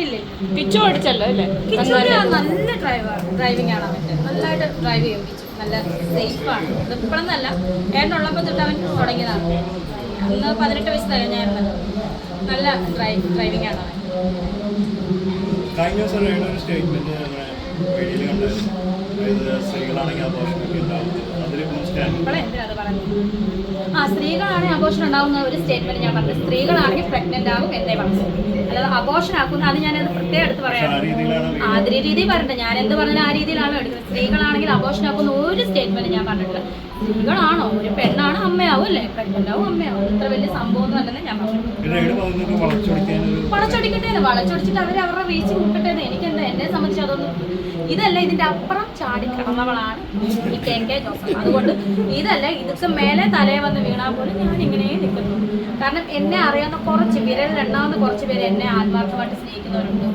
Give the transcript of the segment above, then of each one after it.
ഇല്ല പിച്ചു ഓടിച്ചല്ലോ അല്ലേ? നല്ല ഡ്രൈവിംഗ് ആണ് അവൻ്റെ. നല്ലതായിട്ട് ഡ്രൈവ് ചെയ്യിപ്പിച്ചു. നല്ല സേഫാണ്. ഇതിപ്പോഴെന്നല്ല, ഏട്ടനുള്ളപ്പോൾ തൊട്ട് അവൻ തുടങ്ങിയതാണ്. അന്ന് 18 വയസ്സ് തികഞ്ഞായിരുന്നല്ലോ. നല്ല ഡ്രൈവിംഗ് ആണ് അവൻ. കഴിഞ്ഞ ദിവസം ഒരു സ്റ്റേറ്റ്മെന്റ് വീഡിയോയിൽ കണ്ടായിരുന്നു. സ്ത്രീകളാണെങ്കിൽ ആഘോഷമൊക്കെ ഉണ്ടാവുന്നത് എന്തിനാ പറഞ്ഞത്? സ്ത്രീകളാണെങ്കിൽ ആഘോഷം ഉണ്ടാകുന്ന ഒരു സ്റ്റേറ്റ്മെന്റ് ഞാൻ പറഞ്ഞത്. സ്ത്രീകളാണെങ്കിൽ പ്രഗ്നന്റ് ആകും എന്നേ പറഞ്ഞു. അല്ലാതെ ആഘോഷമാക്കുന്ന അത് ഞാനത് പ്രത്യേകം എടുത്ത് പറയാം. അതേ രീതി പറഞ്ഞിട്ട് ഞാൻ എന്ത് പറഞ്ഞാൽ ആ രീതിയിലാണോ എടുക്കുന്നത്. സ്ത്രീകളാണെങ്കിൽ ആഘോഷമാക്കുന്ന ഒരു സ്റ്റേറ്റ്മെന്റ് ഞാൻ പറഞ്ഞിട്ടില്ല. സ്ത്രീകളാണോ ഒരു പെണ്ണാണ് അമ്മയാവും അല്ലേ? പ്രഗ്നന്റ് ആവും അമ്മയാവും. ഇത്ര വലിയ സംഭവം ഒന്നും അല്ലെന്ന് ഞാൻ പറഞ്ഞു. വളച്ചൊടിച്ചിട്ട് അവരുടെ റീച്ച് കൂട്ടട്ടെ. എനിക്കെന്താ, എന്നെ സംബന്ധിച്ച് അതൊന്നും ഇതല്ല. ഇതിന്റെ അപ്പുറം ചാടി കിടന്നവളാണ് ഈ KK ജോസഫ്. അതുകൊണ്ട് ഇതല്ല, ഇതൊക്കെ മേലെ തലയെ വന്ന് വീണാൽ പോലും ഞാൻ ഇങ്ങനെ നിൽക്കുന്നു. കാരണം എന്നെ അറിയാവുന്ന കുറച്ച് വിരലിലെണ്ണാവുന്ന കുറച്ച് പേര് എന്നെ ആത്മാർത്ഥമായിട്ട് സ്നേഹിക്കുന്നവരുണ്ട്.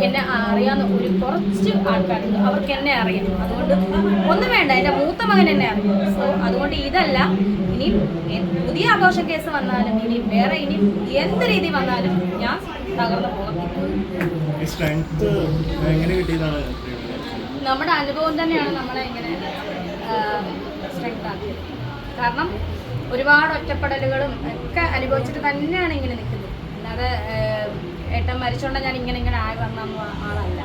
എന്നെ അറിയാവുന്ന ഒരു കുറച്ച് ആൾക്കാരുണ്ട്. അവർക്ക് എന്നെ അറിയാം. അതുകൊണ്ട് ഒന്നും വേണ്ട, എൻ്റെ മൂത്ത മകൻ എന്നെ അറിയാം. സോ അതുകൊണ്ട് ഇതല്ല, ഇനി പുതിയ ആഘോഷ കേസ് വന്നാലും ഇനി വേറെ ഇനി എന്ത് രീതി വന്നാലും ഞാൻ തകർന്നു പോകും. നമ്മുടെ അനുഭവം തന്നെയാണ് നമ്മളെ ഇങ്ങനെ സ്ട്രെങ്ത് ആക്കിയത്. കാരണം ഒരുപാട് ഒറ്റപ്പെടലുകളും ഒക്കെ അനുഭവിച്ചിട്ട് തന്നെയാണ് ഇങ്ങനെ നിൽക്കുന്നത്. അല്ലാതെ ഏട്ടൻ മരിച്ചോണ്ട് ഞാൻ ഇങ്ങനെ ആയി വന്ന ആളല്ല.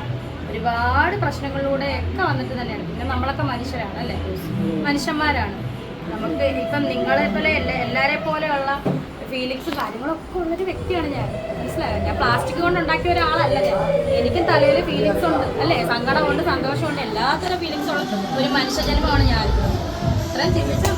ഒരുപാട് പ്രശ്നങ്ങളിലൂടെ ഒക്കെ വന്നിട്ട് തന്നെയാണ്. പിന്നെ നമ്മളൊക്കെ മനുഷ്യരാണ് അല്ലേ? മനുഷ്യന്മാരാണ്. നമുക്ക് ഇപ്പം നിങ്ങളെ പോലെ എല്ലാവരെ പോലെയുള്ള ഫീലിങ്സും കാര്യങ്ങളൊക്കെ ഉള്ളൊരു വ്യക്തിയാണ് ഞാൻ. മനസ്സിലായോ? ഞാൻ പ്ലാസ്റ്റിക് കൊണ്ട് ഉണ്ടാക്കിയ ഒരാളല്ല ഞാൻ. എനിക്കും തലയിൽ ഫീലിങ്സ് ഉണ്ട് അല്ലേ? സങ്കടമുണ്ട്, സന്തോഷമുണ്ട്, എല്ലാത്തരം ഫീലിങ്സുള്ള ഒരു മനുഷ്യജന്മമാണ് ഞാൻ. ഇത്രയും ചിന്തിച്ചാൽ